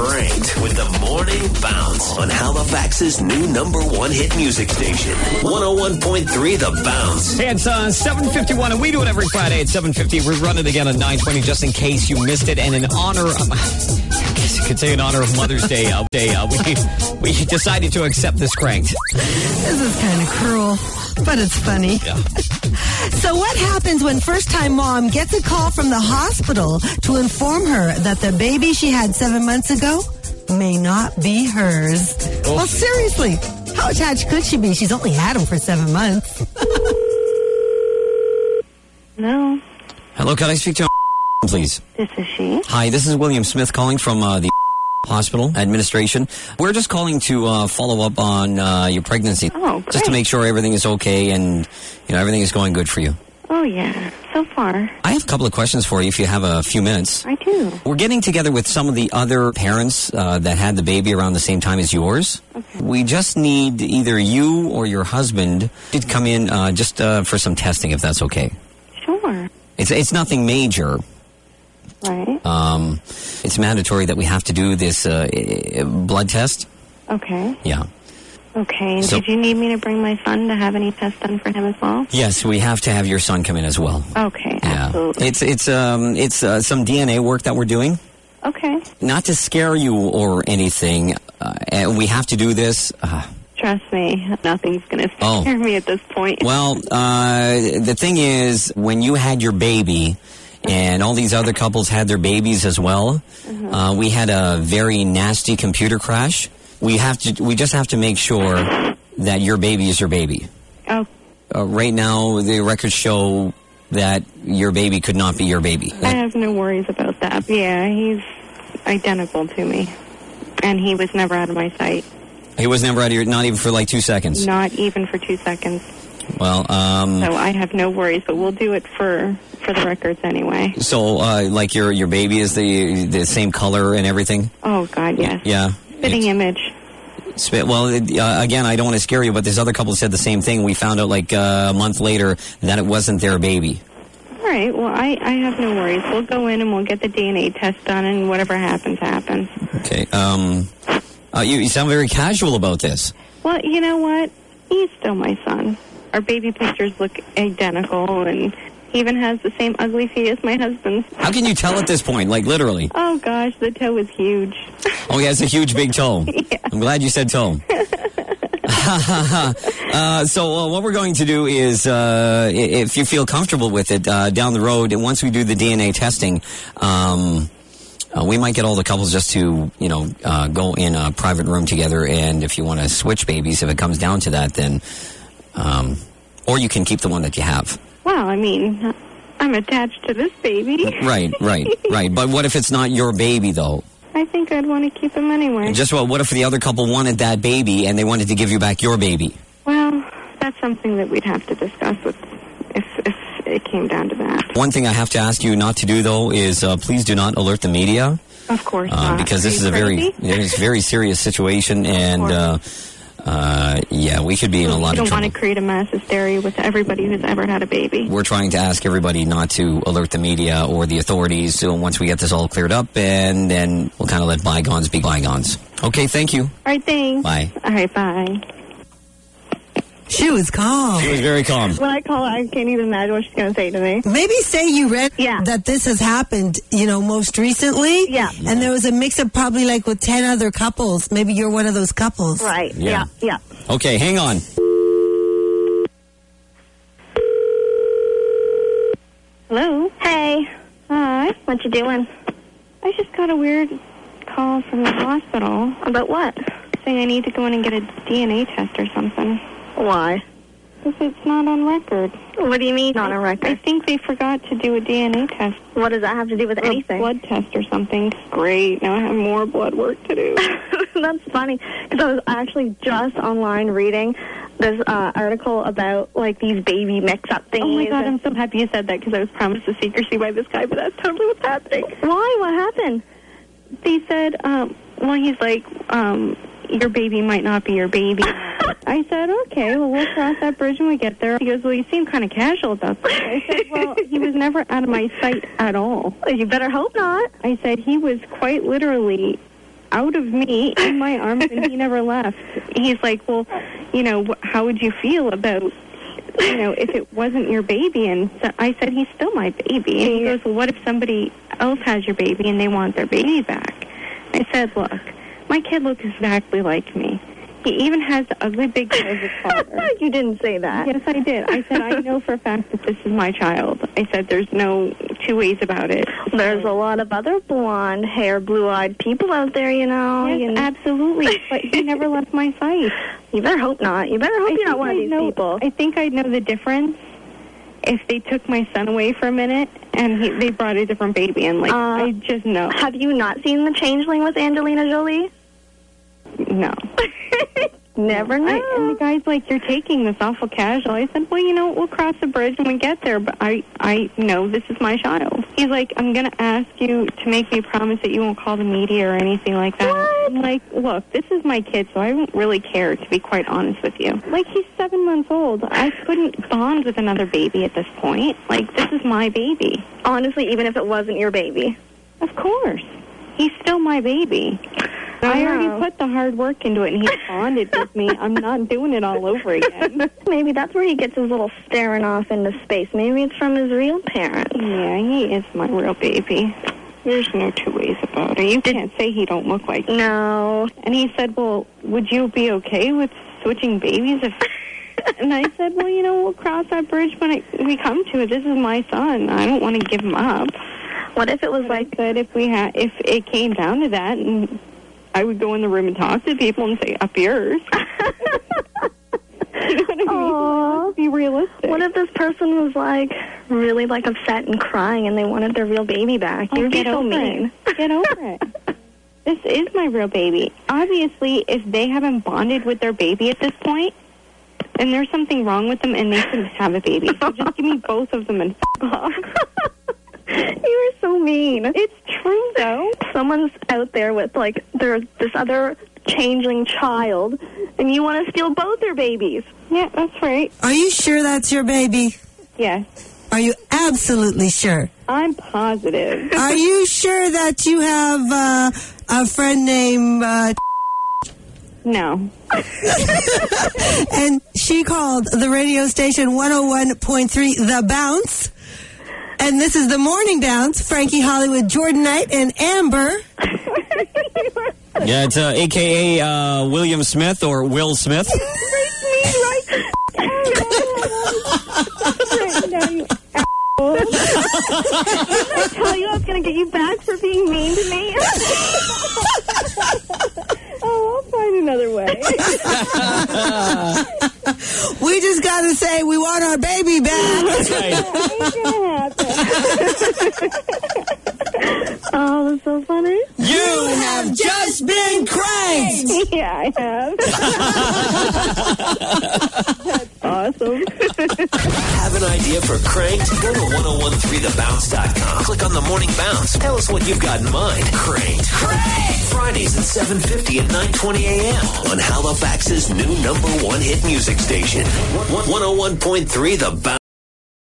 Cranked with the Morning Bounce on Halifax's new #1 hit music station. 101.3 The Bounce. Hey, it's 7:51, and we do it every Friday at 7:50. We run it again at 9:20 just in case you missed it. And in honor of, I guess you could say in honor of Mother's Day, we decided to accept this Cranked. This is kind of cruel, but it's funny. Yeah. So what happens when first-time mom gets a call from the hospital to inform her that the baby she had 7 months ago may not be hers? Oh. Well, seriously, how attached could she be? She's only had him for 7 months. Hello, Hello, can I speak to please? this is she. Hi, this is William Smith calling from the hospital administration. We're just calling to follow up on your pregnancy. Oh, great. Just to make sure everything is okay and everything is going good for you. Oh, yeah, so far. I have a couple of questions for you if you have a few minutes. I do. We're getting together with some of the other parents that had the baby around the same time as yours. Okay. We just need either you or your husband to come in just for some testing, if that's okay. Sure. It's nothing major. Right. It's mandatory that we have to do this blood test. Okay. Yeah. Okay, and So- did you need me to bring my son to have any tests done for him as well? Yes, we have to have your son come in as well. Okay, Yeah. absolutely. It's some DNA work that we're doing. Okay. Not to scare you or anything. And we have to do this. Trust me, nothing's going to scare me at this point. Well, the thing is, when you had your baby, and all these other couples had their babies as well, we had a very nasty computer crash. We just have to make sure that your baby is your baby. Oh, Right now, the records show that your baby could not be your baby. I have no worries about that. Yeah, he's identical to me, and he was never out of my sight. He was never out of your, not even for like 2 seconds. Not even for 2 seconds. Well, So I have no worries, but we'll do it for the records anyway. so like your baby is the same color and everything. Oh, God, yes. Yeah. Fitting image. Well, again, I don't want to scare you, but this other couple said the same thing. We found out like a month later that it wasn't their baby. All right, well, I have no worries. We'll go in and we'll get the DNA test done, and whatever happens, happens. Okay. You sound very casual about this. Well, you know what? He's still my son. Our baby pictures look identical, and he even has the same ugly feet as my husband's. How can you tell at this point? Like literally. Oh, gosh, the toe is huge. Oh, yeah, it's a huge big toe. Yeah. I'm glad you said toe. So what we're going to do is, if you feel comfortable with it, down the road, and once we do the DNA testing, we might get all the couples just to, go in a private room together, and if you want to switch babies, if it comes down to that, then, or you can keep the one that you have. Well, I mean, I'm attached to this baby. Right. But what if it's not your baby, though? I think I'd want to keep him anyway. Just what if the other couple wanted that baby and they wanted to give you back your baby? Well, that's something that we'd have to discuss with if it came down to that. One thing I have to ask you not to do, though, is please do not alert the media. Of course not. Because this is a very serious situation, and we could be in a lot of trouble. You don't want to create a mass hysteria with everybody who's ever had a baby. We're trying to ask everybody not to alert the media or the authorities. So once we get this all cleared up, and then we'll kind of let bygones be bygones. Okay, thank you. All right, thanks. Bye. All right, bye. She was calm. She was very calm. When I call her, I can't even imagine what she's going to say to me. Maybe say you read Yeah. that this has happened, most recently. Yeah. And there was a mix-up probably like with 10 other couples. Maybe you're one of those couples. Right. Yeah. Yeah. Okay, hang on. Hello? Hey. Hi. What you doing? I just got a weird call from the hospital. About what? Saying I need to go in and get a DNA test or something. Why? Because it's not on record. What do you mean not on record? I think they forgot to do a DNA test. What does that have to do with anything? A blood test or something. Great. Now I have more blood work to do. That's funny, because I was actually just online reading this article about, like, these baby mix-up things. Oh, my God, I'm so happy you said that, because I was promised a secrecy by this guy, but that's totally what's happening. Why? What happened? They said, he's like, your baby might not be your baby. I said, okay, well, we'll cross that bridge when we get there. He goes, well, you seem kind of casual about this. I said, well, he was never out of my sight at all. You better hope not. I said, he was quite literally out of me in my arms, and he never left. He's like, well, how would you feel about, if it wasn't your baby? And so I said, he's still my baby. And he goes, well, what if somebody else has your baby and they want their baby back? I said, look, my kid looks exactly like me. He even has the ugly big nose of father. You didn't say that. Yes, I did. I said, I know for a fact that this is my child. I said, there's no two ways about it. There's a lot of other blonde hair, blue-eyed people out there, Yes, absolutely. But he never left my sight. You better hope not. You better hope you're not one of these people. I think I'd know the difference if they took my son away for a minute and they brought a different baby in. I just know. Have you not seen The Changeling with Angelina Jolie? No. Never know. And the guy's like, you're taking this awful casual. I said, well, we'll cross the bridge when we get there, but I know this is my child. He's like, I'm going to ask you to make me promise that you won't call the media or anything like that. What? I'm like, look, this is my kid, so I don't really care, to be quite honest with you. He's 7 months old. I couldn't bond with another baby at this point. This is my baby. Honestly, even if it wasn't your baby. Of course. He's still my baby. I already put the hard work into it, and he's bonded with me. I'm not doing it all over again. Maybe that's where he gets his little staring off into space. Maybe it's from his real parents. Yeah, he is my real baby. There's no two ways about it. You can't say he don't look like No. And he said, well, would you be okay with switching babies if... And I said, well, we'll cross that bridge when we come to it. This is my son. I don't want to give him up. What if it was I said if it came down to that, and I would go in the room and talk to people and say, up yours. You know what I mean? Let's be realistic. What if this person was really upset and crying and they wanted their real baby back? You'd be so mean. Get over it. This is my real baby. Obviously, if they haven't bonded with their baby at this point, then there's something wrong with them and they shouldn't have a baby. So just give me both of them and f*** off. You are so mean. It's true, though. Someone's out there with, there's this other changeling child, and you want to steal both their babies. Yeah, that's right. Are you sure that's your baby? Yes. Are you absolutely sure? I'm positive. Are you sure that you have a friend named... No. And she called the radio station 101.3 The Bounce. And this is the Morning Bounce. Frankie Hollywood, Jordan Knight, and Amber. Yeah, it's a.k.a. William Smith or Will Smith. Didn't I tell you I was going to get you back for being mean to me? Oh, I'll find another way. We just got to say we want our baby back. That's right. Ain't gonna happen. Oh, that's so funny. You have just been cranked. Yeah, I have. That's awesome. Have an idea for Cranked? Go to 1013thebounce.com. Click on the Morning Bounce. Tell us what you've got in mind. Cranked. Fridays at 7:50 and 9:20 a.m. on Halifax's new #1 hit music station. 101.3 The Bounce.